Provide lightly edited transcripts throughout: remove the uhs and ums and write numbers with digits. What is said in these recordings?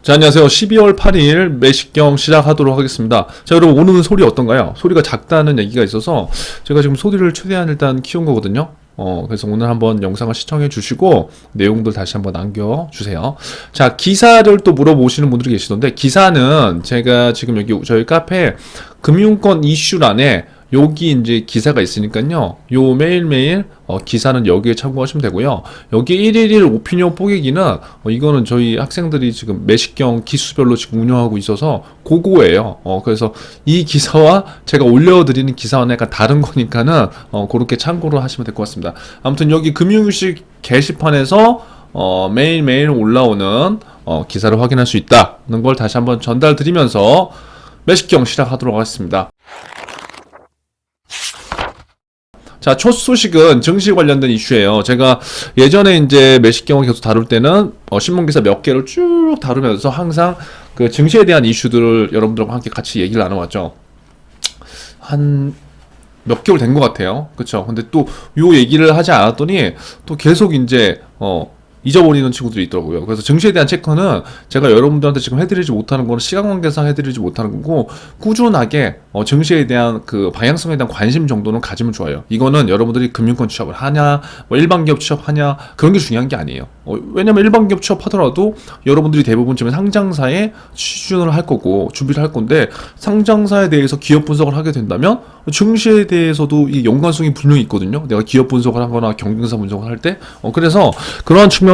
자, 안녕하세요. 12월 8일 매식경 시작하도록 하겠습니다. 자, 여러분, 오늘은 소리 어떤가요? 소리가 작다는 얘기가 있어서 제가 지금 소리를 최대한 일단 키운 거거든요. 그래서 오늘 한번 영상을 시청해 주시고 내용들 다시 한번 남겨주세요. 자, 기사를 또 물어보시는 분들이 계시던데, 기사는 제가 지금 여기 저희 카페 금융권 이슈란에 여기 이제 기사가 있으니까요. 요 매일매일 기사는 여기에 참고하시면 되고요. 여기 111 오피니언 뽀개기는 이거는 저희 학생들이 지금 매식경 기수별로 지금 운영하고 있어서 그거예요. 그래서 이 기사와 제가 올려드리는 기사와는 약간 다른 거니까는 그렇게 참고를 하시면 될 것 같습니다. 아무튼 여기 금융유식 게시판에서 매일매일 올라오는 기사를 확인할 수 있다는 걸 다시 한번 전달드리면서 매식경 시작하도록 하겠습니다. 자, 첫 소식은 증시 관련된 이슈예요. 제가 예전에 이제 매식경을 계속 다룰 때는 신문기사 몇 개를 쭉 다루면서 항상 그 증시에 대한 이슈들을 여러분들과 함께 같이 얘기를 나눠왔죠. 한 몇 개월 된 것 같아요. 그쵸? 근데 또 요 얘기를 하지 않았더니 또 계속 이제 잊어버리는 친구들이 있더라고요. 그래서 증시에 대한 체크는 제가 여러분들한테 지금 해드리지 못하는 거는 시간관계상 해드리지 못하는 거고, 꾸준하게 증시에 대한 그 방향성에 대한 관심 정도는 가지면 좋아요. 이거는 여러분들이 금융권 취업을 하냐, 뭐 일반 기업 취업하냐, 그런 게 중요한 게 아니에요. 왜냐면 일반 기업 취업하더라도 여러분들이 대부분 지금 상장사에 취준을 할 거고 준비를 할 건데, 상장사에 대해서 기업 분석을 하게 된다면 증시에 대해서도 이 연관성이 분명히 있거든요. 내가 기업 분석을 하거나 경쟁사 분석을 할 때, 그래서 그런 측면으로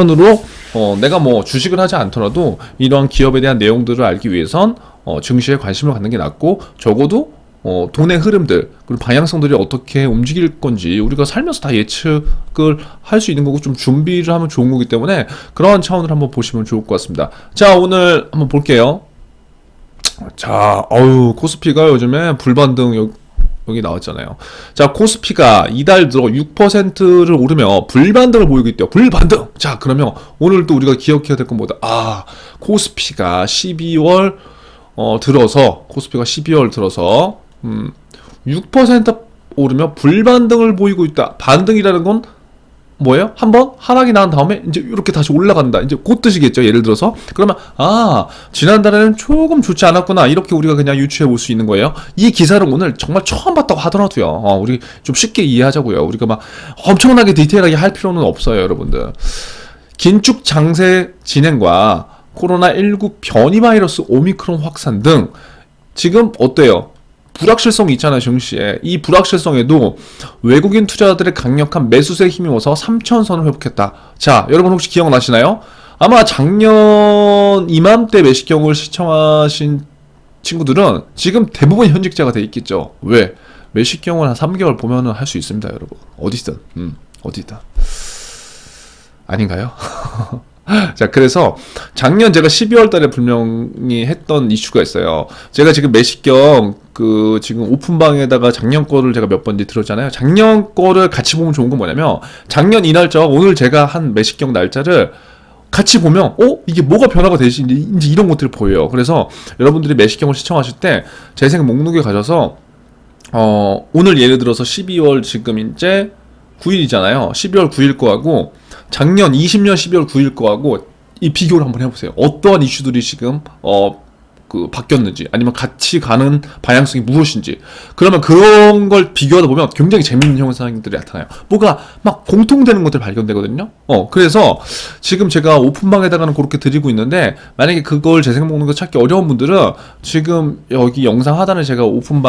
내가 뭐 주식을 하지 않더라도 이러한 기업에 대한 내용들을 알기 위해선 증시에 관심을 갖는 게 낫고, 적어도 돈의 흐름들 그리고 방향성들이 어떻게 움직일 건지 우리가 살면서 다 예측을 할 수 있는 거고, 좀 준비를 하면 좋은 거기 때문에 그런 차원을 한번 보시면 좋을 것 같습니다. 자, 오늘 한번 볼게요. 자, 코스피가 요즘에 불반등 여기 나왔잖아요. 자, 코스피가 이달 들어 6%를 오르며 불반등을 보이고 있대요. 불반등! 자, 그러면 오늘 또 우리가 기억해야 될 건 뭐다? 코스피가 12월 들어서 6% 오르며 불반등을 보이고 있다. 반등이라는 건 뭐예요? 한번 하락이 난 다음에 이제 이렇게 다시 올라간다. 이제 그 뜻이겠죠. 예를 들어서 그러면 지난달에는 조금 좋지 않았구나, 이렇게 우리가 그냥 유추해 볼 수 있는 거예요. 이 기사를 오늘 정말 처음 봤다고 하더라도요, 우리 좀 쉽게 이해하자고요. 우리가 막 엄청나게 디테일하게 할 필요는 없어요, 여러분들. 긴축 장세 진행과 코로나19 변이 바이러스 오미크론 확산 등 지금 어때요? 불확실성이 있잖아요, 증시에. 이 불확실성에도 외국인 투자자들의 강력한 매수세에 힘입어서 3,000선을 회복했다. 자, 여러분 혹시 기억나시나요? 아마 작년 이맘때 매식경을 시청하신 친구들은 지금 대부분 현직자가 돼 있겠죠. 왜? 매식경을 한 3개월 보면은 할 수 있습니다, 여러분. 어디든. 어디든. 아닌가요? 자, 그래서 작년 제가 12월 달에 분명히 했던 이슈가 있어요. 제가 지금 매식경 지금 오픈방에다가 작년 거를 제가 몇 번인지 들었잖아요. 작년 거를 같이 보면 좋은 건 뭐냐면, 작년 이 날짜와 오늘 제가 한 매식경 날짜를 같이 보면 이게 뭐가 변화가 되지? 이제 이런 것들이 보여요. 그래서 여러분들이 매식경을 시청하실 때 재생 목록에 가셔서 오늘 예를 들어서 12월 지금 이제 9일이잖아요. 12월 9일 거하고 작년 20년 12월 9일 거하고 이 비교를 한번 해보세요. 어떠한 이슈들이 지금 바뀌었는지, 아니면 같이 가는 방향성이 무엇인지. 그러면 그런 걸 비교하다 보면 굉장히 재밌는 현상들이 나타나요. 뭐가 막 공통되는 것들이 발견되거든요. 그래서 지금 제가 오픈방에다가는 그렇게 드리고 있는데, 만약에 그걸 재생 목록을 찾기 어려운 분들은 지금 여기 영상 하단에 제가 오픈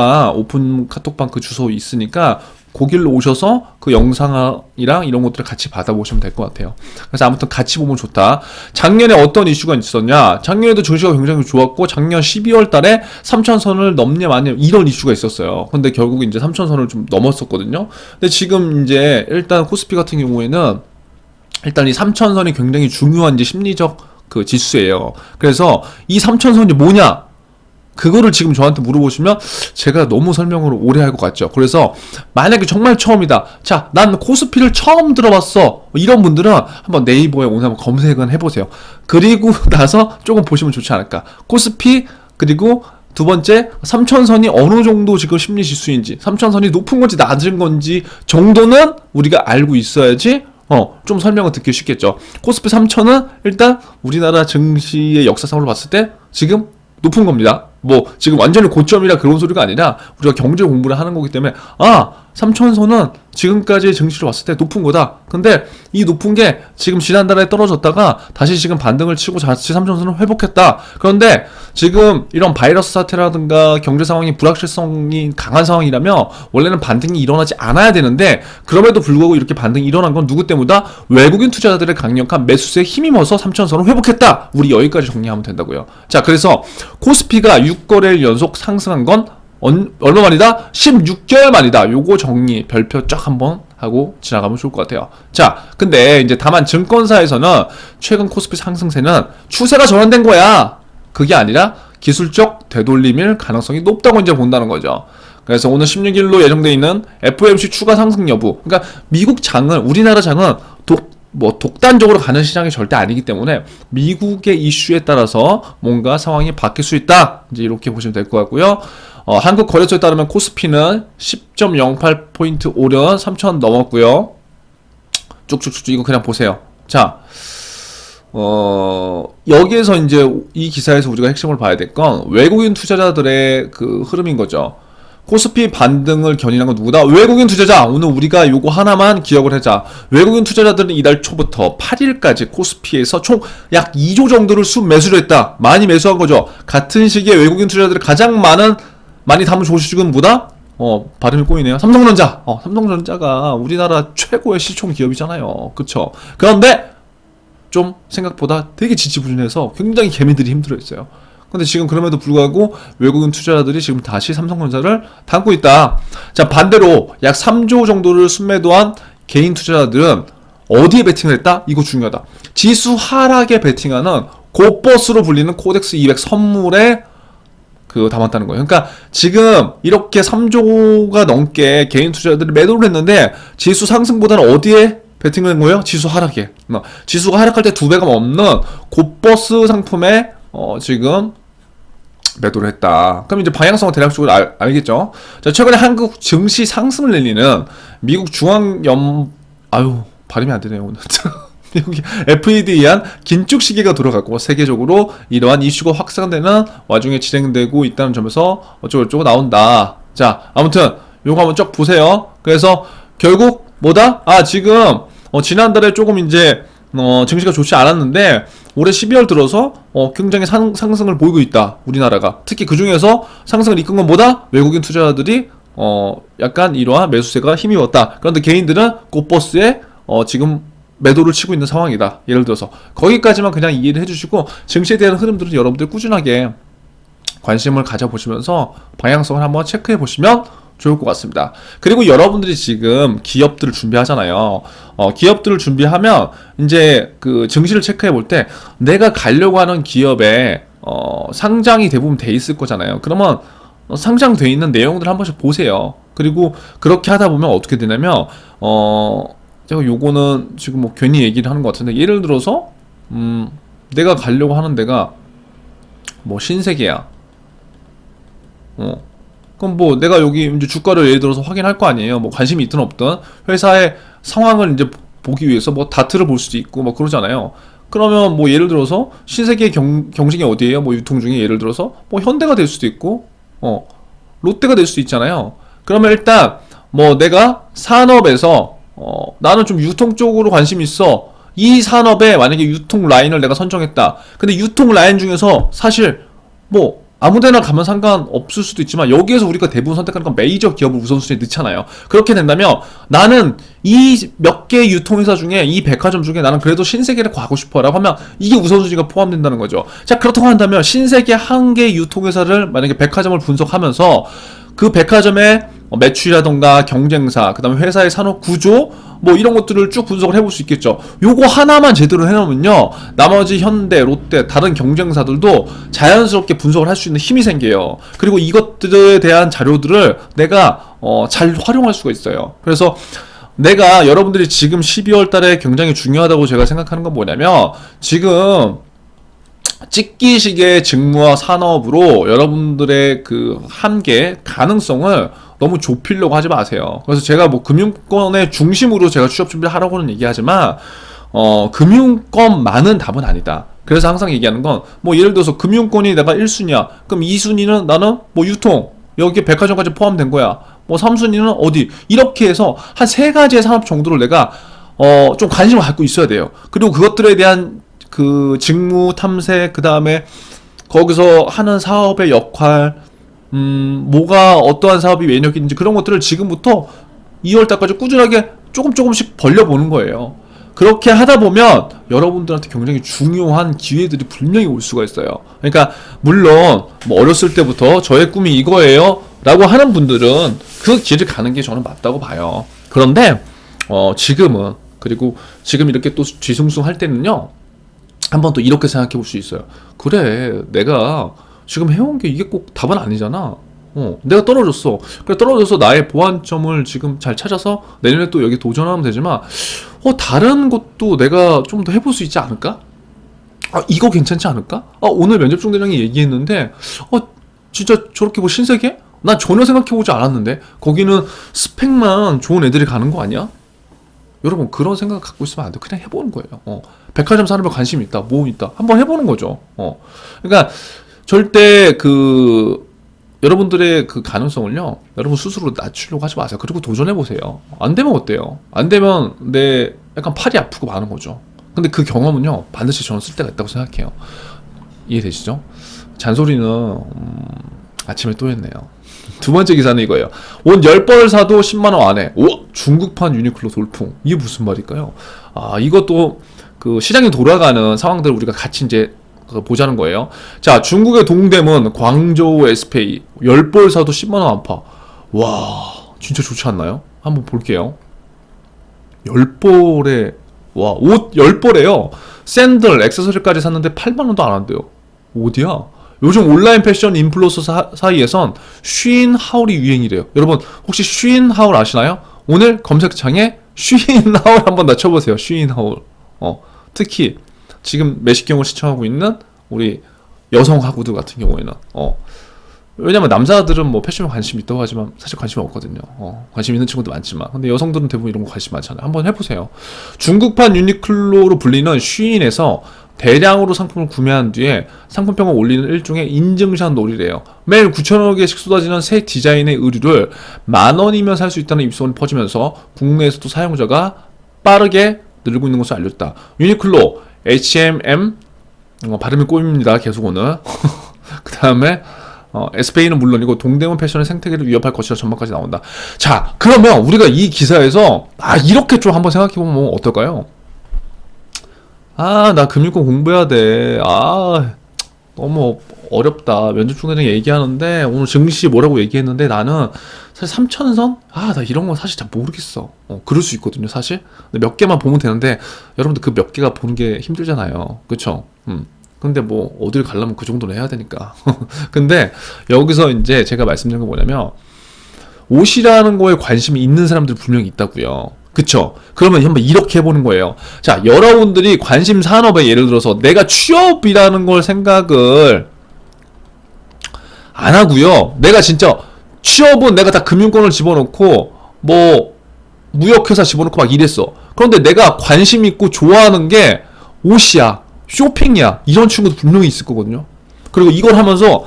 카톡방 그 주소 있으니까 거길로 오셔서 그 영상이랑 이런 것들을 같이 받아보시면 될 것 같아요. 그래서 아무튼 같이 보면 좋다. 작년에 어떤 이슈가 있었냐? 작년에도 증시가 굉장히 좋았고, 작년 12월 달에 3,000선을 넘냐 마냐 이런 이슈가 있었어요. 근데 결국 이제 3,000선을 좀 넘었었거든요. 근데 지금 이제 일단 코스피 같은 경우에는 일단 이 3,000선이 굉장히 중요한 이제 심리적 그 지수예요. 그래서 이 3,000선이 뭐냐? 그거를 지금 저한테 물어보시면 제가 너무 설명을 오래 할 것 같죠. 그래서 만약에 정말 처음이다, 자, 난 코스피를 처음 들어봤어, 이런 분들은 한번 네이버에 오늘 한번 검색은 해보세요. 그리고 나서 조금 보시면 좋지 않을까. 코스피, 그리고 두 번째 3,000선이 어느 정도 지금 심리 지수인지, 3,000선이 높은 건지 낮은 건지 정도는 우리가 알고 있어야지 좀 설명을 듣기 쉽겠죠. 코스피 3000은 일단 우리나라 증시의 역사상으로 봤을 때 지금 높은 겁니다. 뭐 지금 완전히 고점이라 그런 소리가 아니라 우리가 경제 공부를 하는 거기 때문에 3000선은 지금까지 증시를 봤을 때 높은 거다. 근데 이 높은 게 지금 지난달에 떨어졌다가 다시 지금 반등을 치고 다시 3000선을 회복했다. 그런데 지금 이런 바이러스 사태라든가 경제 상황이 불확실성이 강한 상황이라면 원래는 반등이 일어나지 않아야 되는데 그럼에도 불구하고 이렇게 반등이 일어난 건 누구 때문이다? 외국인 투자자들의 강력한 매수세에 힘입어서 3000선을 회복했다. 우리 여기까지 정리하면 된다고요. 자, 그래서 코스피가 6거래일 연속 상승한 건 얼마 만이다? 16개월 만이다. 요거 정리 별표 쫙 한번 하고 지나가면 좋을 것 같아요. 자, 근데 이제 다만 증권사에서는 최근 코스피 상승세는 추세가 전환된 거야. 그게 아니라 기술적 되돌림일 가능성이 높다고 이제 본다는 거죠. 그래서 오늘 16일로 예정돼 있는 FOMC 추가 상승 여부. 그러니까 미국 장은, 우리나라 장은 독단적으로 가는 시장이 절대 아니기 때문에 미국의 이슈에 따라서 뭔가 상황이 바뀔 수 있다. 이제 이렇게 보시면 될 것 같고요. 한국 거래소에 따르면 코스피는 10.08포인트 오른 3,000 넘었고요. 쭉쭉쭉 이거 그냥 보세요. 자, 여기에서 이제 이 기사에서 우리가 핵심을 봐야 될 건 외국인 투자자들의 그 흐름인 거죠. 코스피 반등을 견인한 건 누구다? 외국인 투자자! 오늘 우리가 요거 하나만 기억을 하자. 외국인 투자자들은 이달 초부터 8일까지 코스피에서 총 약 2조 정도를 순매수를 했다. 많이 매수한 거죠. 같은 시기에 외국인 투자자들이 가장 많이 담은 조직은 뭐다? 발음이 꼬이네요. 삼성전자! 삼성전자가 우리나라 최고의 시총 기업이잖아요. 그쵸? 그런데 좀 생각보다 되게 지지부진해서 굉장히 개미들이 힘들어했어요. 근데 지금 그럼에도 불구하고 외국인 투자자들이 지금 다시 삼성전자를 담고 있다. 자, 반대로 약 3조 정도를 순매도한 개인 투자자들은 어디에 베팅을 했다? 이거 중요하다. 지수 하락에 베팅하는 고버스로 불리는 코덱스 200 선물에 담았다는 거예요. 그러니까 지금 이렇게 3조가 넘게 개인 투자자들이 매도를 했는데 지수 상승보다는 어디에 베팅을 한 거예요? 지수 하락에. 지수가 하락할 때 2배가 넘는 고버스 상품에 지금 매도를 했다. 그럼 이제 방향성은 대략적으로 알겠죠? 자, 최근에 한국 증시 상승을 내리는 미국 발음이 안 되네요, 오늘. 미국의 FED에 의한 긴축 시기가 돌아갔고 세계적으로 이러한 이슈가 확산되는 와중에 진행되고 있다는 점에서 어쩌고저쩌고 나온다. 자, 아무튼 요거 한번 쭉 보세요. 그래서 결국 뭐다? 지금 지난달에 조금 이제 증시가 좋지 않았는데 올해 12월 들어서 굉장히 상승을 보이고 있다. 우리나라가. 특히 그 중에서 상승을 이끈 건 뭐다? 외국인 투자자들이 약간 이러한 매수세가 힘입었다. 그런데 개인들은 꽃버스에 지금 매도를 치고 있는 상황이다. 예를 들어서 거기까지만 그냥 이해를 해주시고 증시에 대한 흐름들은 여러분들 꾸준하게 관심을 가져보시면서 방향성을 한번 체크해 보시면 좋을 것 같습니다. 그리고 여러분들이 지금 기업들을 준비하잖아요. 기업들을 준비하면 이제 그 증시를 체크해 볼 때 내가 가려고 하는 기업에 상장이 대부분 돼 있을 거잖아요. 그러면 상장돼 있는 내용들 한 번씩 보세요. 그리고 그렇게 하다 보면 어떻게 되냐면 제가 요거는 지금 뭐 괜히 얘기를 하는 것 같은데 예를 들어서 내가 가려고 하는 데가 뭐 신세계야. 그럼 뭐 내가 여기 이제 주가를 예를 들어서 확인할 거 아니에요. 뭐 관심이 있든 없든 회사의 상황을 이제 보기 위해서 뭐 다트를 볼 수도 있고 뭐 그러잖아요. 그러면 뭐 예를 들어서 신세계 경쟁이 어디예요? 뭐 유통 중에 예를 들어서 뭐 현대가 될 수도 있고 롯데가 될 수도 있잖아요. 그러면 일단 뭐 내가 산업에서 나는 좀 유통 쪽으로 관심이 있어. 이 산업에 만약에 유통 라인을 내가 선정했다. 근데 유통 라인 중에서 사실 뭐 아무데나 가면 상관없을 수도 있지만 여기에서 우리가 대부분 선택하는 건 메이저 기업을 우선순위에 넣잖아요. 그렇게 된다면 나는 이 몇 개 유통회사 중에 이 백화점 중에 나는 그래도 신세계를 가고 싶어 라고 하면 이게 우선순위가 포함된다는 거죠. 자, 그렇다고 한다면 신세계 한 개 유통회사를 만약에 백화점을 분석하면서 그 백화점의 매출이라던가 경쟁사, 그 다음에 회사의 산업 구조, 뭐 이런 것들을 쭉 분석을 해볼 수 있겠죠. 요거 하나만 제대로 해놓으면요, 나머지 현대, 롯데, 다른 경쟁사들도 자연스럽게 분석을 할 수 있는 힘이 생겨요. 그리고 이것들에 대한 자료들을 내가 잘 활용할 수가 있어요. 그래서 내가 여러분들이 지금 12월 달에 굉장히 중요하다고 제가 생각하는 건 뭐냐면 지금 찍기식의 직무와 산업으로 여러분들의 그 한계, 가능성을 너무 좁히려고 하지 마세요. 그래서 제가 뭐 금융권의 중심으로 제가 취업 준비를 하라고는 얘기하지만 금융권만은 답은 아니다. 그래서 항상 얘기하는 건 뭐 예를 들어서 금융권이 내가 1순위야. 그럼 2순위는 나는 뭐 유통, 여기에 백화점까지 포함된 거야. 뭐 3순위는 어디, 이렇게 해서 한 3가지의 산업 정도를 내가 좀 관심을 갖고 있어야 돼요. 그리고 그것들에 대한 그 직무 탐색, 그 다음에 거기서 하는 사업의 역할, 뭐가 어떠한 사업이 매력이 있는지 그런 것들을 지금부터 2월달까지 꾸준하게 조금씩 벌려보는 거예요. 그렇게 하다 보면 여러분들한테 굉장히 중요한 기회들이 분명히 올 수가 있어요. 그러니까 물론 뭐 어렸을 때부터 저의 꿈이 이거예요 라고 하는 분들은 그 길을 가는 게 저는 맞다고 봐요. 그런데 지금은, 그리고 지금 이렇게 또 뒤숭숭 할 때는요, 한번 또 이렇게 생각해 볼 수 있어요. 그래, 내가 지금 해온 게 이게 꼭 답은 아니잖아. 내가 떨어졌어. 그래, 떨어져서 나의 보완점을 지금 잘 찾아서 내년에 또 여기 도전하면 되지만, 다른 것도 내가 좀 더 해볼 수 있지 않을까? 이거 괜찮지 않을까? 오늘 면접중 대장이 얘기했는데, 진짜 저렇게 뭐 신세계? 난 전혀 생각해보지 않았는데, 거기는 스펙만 좋은 애들이 가는 거 아니야? 여러분, 그런 생각 갖고 있으면 안 돼. 그냥 해보는 거예요. 백화점 산업에 관심 있다, 뭐 있다, 한번 해보는 거죠. 그러니까 절대 여러분들의 그 가능성을요, 여러분 스스로 낮추려고 하지 마세요. 그리고 도전해보세요. 안 되면 어때요? 안 되면 약간 팔이 아프고 마는 거죠. 근데 그 경험은요, 반드시 저는 쓸 때가 있다고 생각해요. 이해되시죠? 잔소리는 아침에 또 했네요. 두 번째 기사는 이거예요. 옷 10벌 사도 10만원 안에. 중국판 유니클로 돌풍. 이게 무슨 말일까요? 이것도 그 시장이 돌아가는 상황들을 우리가 같이 이제 보자는 거예요. 자, 중국의 동대문, 광저우 SPA 10벌 사도 10만원 안팎. 와, 진짜 좋지 않나요? 한번 볼게요. 10벌에, 와, 옷 10벌에요. 샌들, 액세서리까지 샀는데 8만원도 안 한대요. 어디야? 요즘 온라인 패션 인플루언서 사이에선 쉬인 하울이 유행이래요. 여러분, 혹시 쉬인 하울 아시나요? 오늘 검색창에 쉬인 하울 한번 낮춰보세요. 쉬인 하울. 특히 지금 매식경을 시청하고 있는 우리 여성 학우들 같은 경우에는 왜냐면 남자들은 뭐 패션에 관심이 있다고 하지만 사실 관심이 없거든요. 관심 있는 친구도 많지만, 근데 여성들은 대부분 이런 거 관심 많잖아요. 한번 해보세요. 중국판 유니클로로 불리는 쉬인에서 대량으로 상품을 구매한 뒤에 상품평을 올리는 일종의 인증샷 놀이래요. 매일 9,000여 개씩 쏟아지는 새 디자인의 의류를 10,000원이면 살 수 있다는 입소문이 퍼지면서 국내에서도 사용자가 빠르게 늘고 있는 것으로 알렸다. 유니클로, H&M, 발음이 꼬입니다. 계속 오늘. 그 다음에 SPA는 물론이고 동대문 패션의 생태계를 위협할 것이라 전망까지 나온다. 자, 그러면 우리가 이 기사에서 이렇게 좀 한번 생각해보면 어떨까요? 나 금융권 공부해야 돼. 너무 어렵다. 면접중 대장 얘기하는데 오늘 증시 뭐라고 얘기했는데 나는 사실 3천선? 나 이런 건 사실 잘 모르겠어. 그럴 수 있거든요, 사실. 근데 몇 개만 보면 되는데 여러분들 그 몇 개가 보는 게 힘들잖아요. 그쵸? 근데 뭐 어딜 가려면 그 정도는 해야 되니까. 근데 여기서 이제 제가 말씀드린 건 뭐냐면, 옷이라는 거에 관심이 있는 사람들이 분명히 있다고요. 그쵸? 그러면 한번 이렇게 해보는 거예요. 자, 여러분들이 관심 산업에 예를 들어서 내가 취업이라는 걸 생각을 안 하고요. 내가 진짜 취업은 내가 다 금융권을 집어넣고 뭐 무역회사 집어넣고 막 이랬어. 그런데 내가 관심 있고 좋아하는 게 옷이야, 쇼핑이야, 이런 친구도 분명히 있을 거거든요. 그리고 이걸 하면서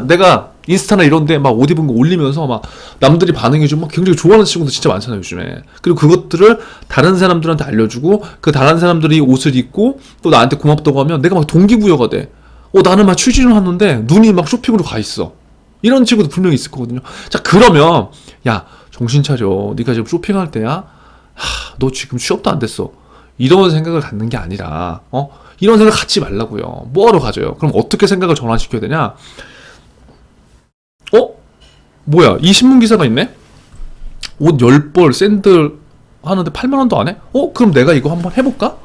내가 인스타나 이런데 막 옷 입은 거 올리면서 막 남들이 반응해주고 막 굉장히 좋아하는 친구도 진짜 많잖아요, 요즘에. 그리고 그것들을 다른 사람들한테 알려주고 그 다른 사람들이 옷을 입고 또 나한테 고맙다고 하면 내가 막 동기부여가 돼. 나는 막 취직을 하는데 눈이 막 쇼핑으로 가 있어. 이런 친구도 분명히 있을 거거든요. 자, 그러면 야, 정신 차려. 네가 지금 쇼핑할 때야? 너 지금 취업도 안 됐어. 이런 생각을 갖는 게 아니라 이런 생각 갖지 말라고요. 뭐하러 가져요? 그럼 어떻게 생각을 전환시켜야 되냐? 뭐야, 이 신문기사가 있네? 옷 10벌 샌들 하는데 8만원도 안 해? 그럼 내가 이거 한번 해볼까?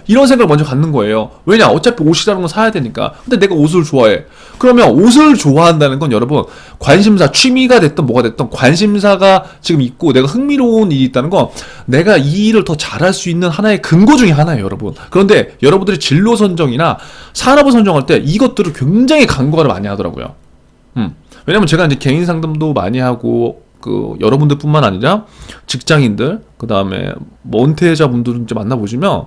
이런 생각을 먼저 갖는 거예요. 왜냐? 어차피 옷이라는 건 사야 되니까. 근데 내가 옷을 좋아해. 그러면 옷을 좋아한다는 건 여러분, 관심사, 취미가 됐든 뭐가 됐든 관심사가 지금 있고 내가 흥미로운 일이 있다는 건 내가 이 일을 더 잘할 수 있는 하나의 근거 중에 하나예요, 여러분. 그런데 여러분들이 진로 선정이나 산업을 선정할 때 이것들을 굉장히 간과를 많이 하더라고요. 왜냐면 제가 이제 개인 상담도 많이 하고 그 여러분들뿐만 아니라 직장인들, 그 다음에 뭐 은퇴자분들 이제 만나보시면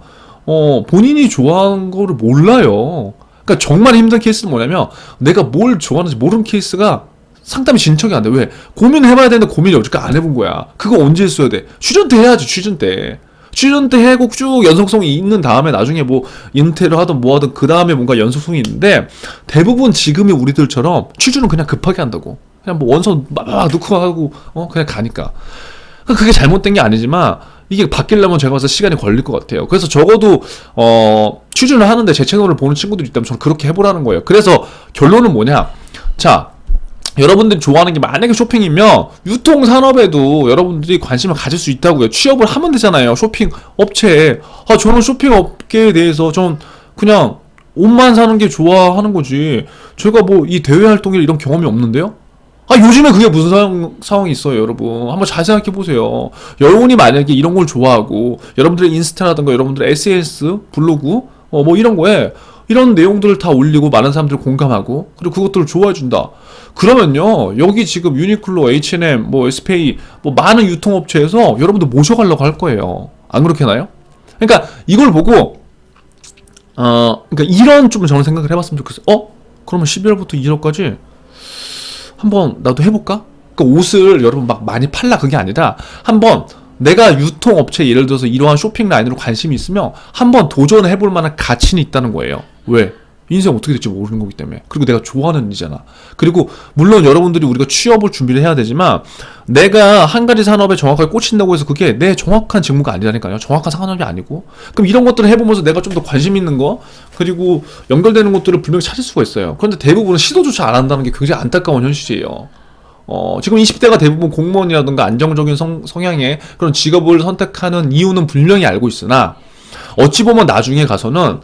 본인이 좋아하는 거를 몰라요. 그러니까 정말 힘든 케이스는 뭐냐면 내가 뭘 좋아하는지 모르는 케이스가 상담이 진척이 안 돼. 왜? 고민해봐야 되는데 고민을 여지까지 안 해본 거야. 그거 언제 했어야 돼? 취준 때 해야지, 취준 때. 취준 때 해고 쭉 연속성이 있는 다음에 나중에 뭐 인테를 하든 뭐 하든 그 다음에 뭔가 연속성이 있는데 대부분 지금의 우리들처럼 취준은 그냥 급하게 한다고. 그냥 뭐 원서 막 넣고 하고 그냥 가니까. 그게 잘못된 게 아니지만 이게 바뀌려면 제가 봐서 시간이 걸릴 것 같아요. 그래서 적어도 취준을 하는데 제 채널을 보는 친구들이 있다면 저는 그렇게 해보라는 거예요. 그래서 결론은 뭐냐? 자, 여러분들이 좋아하는 게 만약에 쇼핑이면 유통산업에도 여러분들이 관심을 가질 수 있다고요. 취업을 하면 되잖아요. 쇼핑 업체에. 저는 쇼핑 업계에 대해서 전 그냥 옷만 사는 게 좋아하는 거지. 제가 뭐 이 대외 활동에 이런 경험이 없는데요? 요즘에 그게 무슨 상황이 있어요, 여러분. 한번 잘 생각해 보세요. 여러분이 만약에 이런 걸 좋아하고 여러분들의 인스타라든가 여러분들의 SNS, 블로그 뭐 이런 거에 이런 내용들을 다 올리고 많은 사람들이 공감하고 그리고 그것들을 좋아해 준다. 그러면요, 여기 지금 유니클로, H&M, 뭐 SPA, 뭐 많은 유통업체에서 여러분들 모셔가려고 할 거예요. 안 그렇게 나요? 그러니까 이걸 보고 그러니까 이런 좀 저는 생각을 해봤으면 좋겠어요. 그러면 12월부터 2월까지 한번 나도 해볼까? 그러니까 옷을 여러분 막 많이 팔라 그게 아니라 한번 내가 유통업체 예를 들어서 이러한 쇼핑 라인으로 관심이 있으면 한번 도전해볼 만한 가치는 있다는 거예요. 왜? 인생 어떻게 될지 모르는 거기 때문에. 그리고 내가 좋아하는 일이잖아. 그리고 물론 여러분들이 우리가 취업을 준비를 해야 되지만 내가 한 가지 산업에 정확하게 꽂힌다고 해서 그게 내 정확한 직무가 아니라니까요. 정확한 산업이 아니고. 그럼 이런 것들을 해보면서 내가 좀 더 관심 있는 거 그리고 연결되는 것들을 분명히 찾을 수가 있어요. 그런데 대부분은 시도조차 안 한다는 게 굉장히 안타까운 현실이에요. 지금 20대가 대부분 공무원이라든가 안정적인 성향의 그런 직업을 선택하는 이유는 분명히 알고 있으나 어찌 보면 나중에 가서는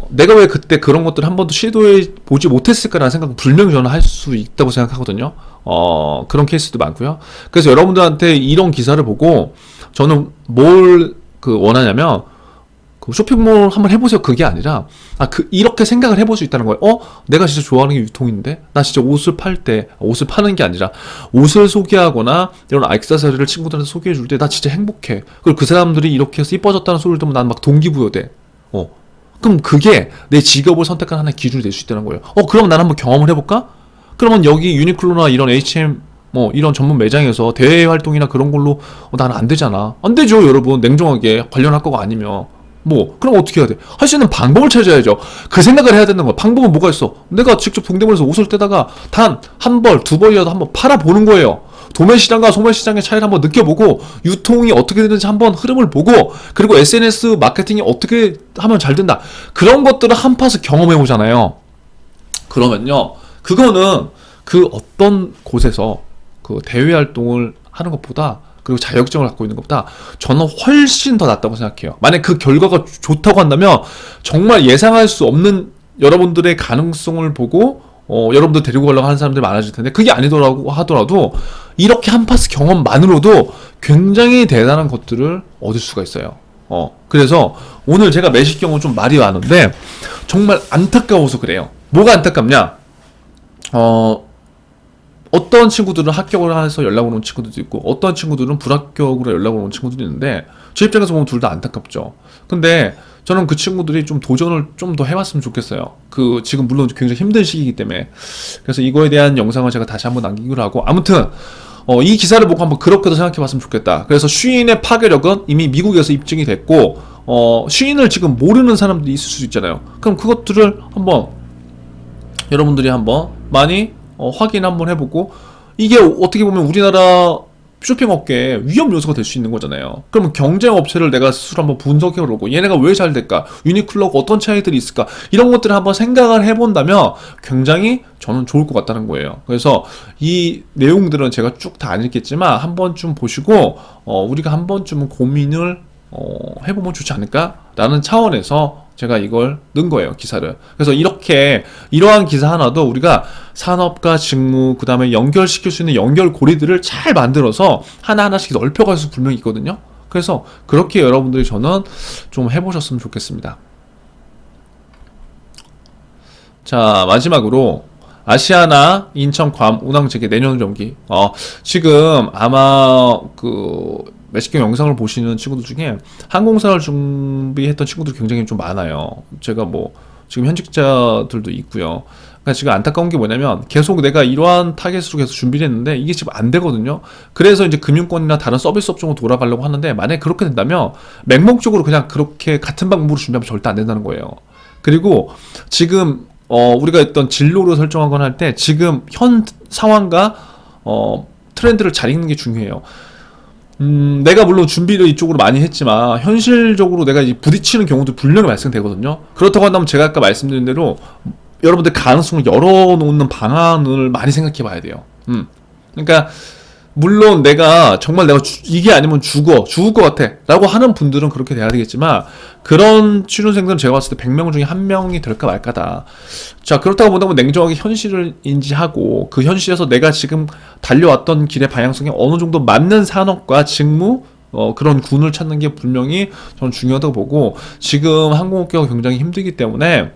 내가 왜 그때 그런 것들을 한 번도 시도해 보지 못했을까라는 생각은 분명히 저는 할 수 있다고 생각하거든요. 그런 케이스도 많고요. 그래서 여러분들한테 이런 기사를 보고 저는 뭘 원하냐면 그 쇼핑몰 한번 해보세요. 그게 아니라 이렇게 생각을 해볼 수 있다는 거예요. 내가 진짜 좋아하는 게 유통인데 나 진짜 옷을 팔 때 옷을 파는 게 아니라 옷을 소개하거나 이런 액세서리를 친구들한테 소개해 줄 때 나 진짜 행복해. 그리고 그 사람들이 이렇게 해서 이뻐졌다는 소리를 들으면 난 막 동기부여돼. 그럼 그게 내 직업을 선택하는 하나의 기준이 될 수 있다는 거예요. 그럼 난 한번 경험을 해볼까? 그러면 여기 유니클로나 이런 H&M 뭐 이런 전문 매장에서 대외 활동이나 그런 걸로 나는 안 되잖아. 안 되죠, 여러분. 냉정하게 관련할 거가 아니면. 그럼 어떻게 해야 돼? 할 수 있는 방법을 찾아야죠. 그 생각을 해야 되는 거야. 방법은 뭐가 있어? 내가 직접 동대문에서 옷을 떼다가 단 한 벌, 두 벌이라도 한번 팔아보는 거예요. 도매시장과 소매시장의 차이를 한번 느껴보고 유통이 어떻게 되는지 한번 흐름을 보고 그리고 SNS 마케팅이 어떻게 하면 잘 된다. 그런 것들을 한 파서 경험해보잖아요. 그러면요. 그거는 그 어떤 곳에서 그 대외 활동을 하는 것보다 그리고 자격증을 갖고 있는 것보다 저는 훨씬 더 낫다고 생각해요. 만약 그 결과가 좋다고 한다면 정말 예상할 수 없는 여러분들의 가능성을 보고 여러분들 데리고 가려고 하는 사람들이 많아질 텐데 그게 아니더라고 하더라도 이렇게 한 파스 경험만으로도 굉장히 대단한 것들을 얻을 수가 있어요. 그래서 오늘 제가 매식경은 좀 말이 많은데 정말 안타까워서 그래요. 뭐가 안타깝냐? 어떤 친구들은 합격을 해서 연락을 오는 친구들도 있고 어떤 친구들은 불합격으로 연락을 오는 친구들도 있는데 제 입장에서 보면 둘 다 안타깝죠. 근데 저는 그 친구들이 좀 도전을 좀 더 해봤으면 좋겠어요. 지금 물론 굉장히 힘든 시기이기 때문에. 그래서 이거에 대한 영상을 제가 다시 한번 남기기로 하고 아무튼 이 기사를 보고 한번 그렇게도 생각해봤으면 좋겠다. 그래서 쉬인의 파괴력은 이미 미국에서 입증이 됐고 쉬인을 지금 모르는 사람들이 있을 수 있잖아요. 그럼 그것들을 한번 여러분들이 한번 많이 확인 한번 해보고 이게 어떻게 보면 우리나라 쇼핑업계에 위험 요소가 될 수 있는 거잖아요. 그러면 경쟁 업체를 내가 스스로 한번 분석해보고 얘네가 왜 잘 될까? 유니클로가 어떤 차이들이 있을까? 이런 것들을 한번 생각을 해본다면 굉장히 저는 좋을 것 같다는 거예요. 그래서 이 내용들은 제가 쭉 다 안 읽겠지만 한 번쯤 보시고 우리가 한 번쯤은 고민을 해보면 좋지 않을까라는 차원에서 제가 이걸 넣은 거예요, 기사를. 그래서 이러한 기사 하나도 우리가 산업과 직무, 그 다음에 연결시킬 수 있는 연결고리들을 잘 만들어서 하나하나씩 넓혀갈 수 분명히 있거든요. 그래서 그렇게 여러분들이 저는 좀 해보셨으면 좋겠습니다. 자, 마지막으로 아시아나, 인천, 괌, 운항재개 내년 경기. 지금 아마 매식경 영상을 보시는 친구들 중에 항공사를 준비했던 친구들 굉장히 좀 많아요. 제가 뭐 지금 현직자들도 있고요. 그러니까 지금 안타까운 게 뭐냐면 계속 내가 이러한 타겟으로 계속 준비를 했는데 이게 지금 안 되거든요. 그래서 이제 금융권이나 다른 서비스 업종으로 돌아가려고 하는데, 만약에 그렇게 된다면 맹목적으로 그냥 그렇게 같은 방법으로 준비하면 절대 안 된다는 거예요. 그리고 지금 우리가 했던 진로를 설정하거나 할 때 지금 현 상황과 트렌드를 잘 읽는 게 중요해요. 내가 물론 준비를 이쪽으로 많이 했지만 현실적으로 내가 부딪히는 경우도 분명히 발생되거든요. 그렇다고 한다면 제가 아까 말씀드린 대로 여러분들 가능성을 열어놓는 방안을 많이 생각해 봐야 돼요. 그러니까 물론 정말 내가 이게 아니면 죽을 것 같아 라고 하는 분들은 그렇게 돼야 되겠지만, 그런 취준생들은 제가 봤을 때 100명 중에 1명이 될까 말까다. 자, 그렇다고 본다면 냉정하게 현실을 인지하고 그 현실에서 내가 지금 달려왔던 길의 방향성에 어느 정도 맞는 산업과 직무, 그런 군을 찾는 게 분명히 저는 중요하다고 보고, 지금 항공업계가 굉장히 힘들기 때문에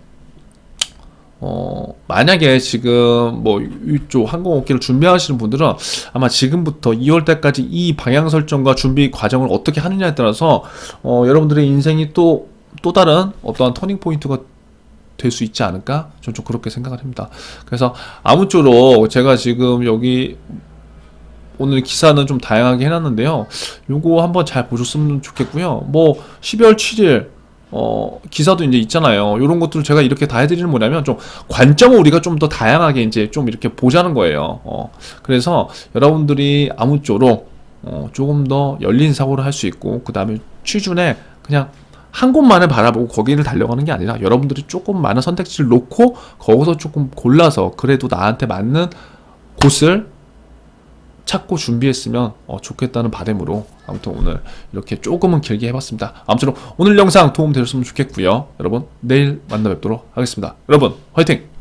만약에 지금 뭐 이쪽 항공업계를 준비하시는 분들은 아마 지금부터 2월달까지 이 방향 설정과 준비 과정을 어떻게 하느냐에 따라서 여러분들의 인생이 또 다른 어떠한 터닝 포인트가 될 수 있지 않을까? 저는 좀 그렇게 생각을 합니다. 그래서 아무쪼록 제가 지금 여기 오늘 기사는 좀 다양하게 해놨는데요. 요거 한번 잘 보셨으면 좋겠고요. 뭐 12월 7일 기사도 이제 있잖아요. 이런 것들을 제가 이렇게 다 해드리는 뭐냐면, 좀 관점을 우리가 좀 더 다양하게 이제 좀 이렇게 보자는 거예요. 그래서 여러분들이 아무쪼록 조금 더 열린 사고를 할 수 있고, 그 다음에 취준에 그냥 한 곳만을 바라보고 거기를 달려가는 게 아니라 여러분들이 조금 많은 선택지를 놓고 거기서 조금 골라서 그래도 나한테 맞는 곳을 찾고 준비했으면 좋겠다는 바람으로 아무튼 오늘 이렇게 조금은 길게 해봤습니다. 아무쪼록 오늘 영상 도움 되셨으면 좋겠고요. 여러분 내일 만나 뵙도록 하겠습니다. 여러분 화이팅!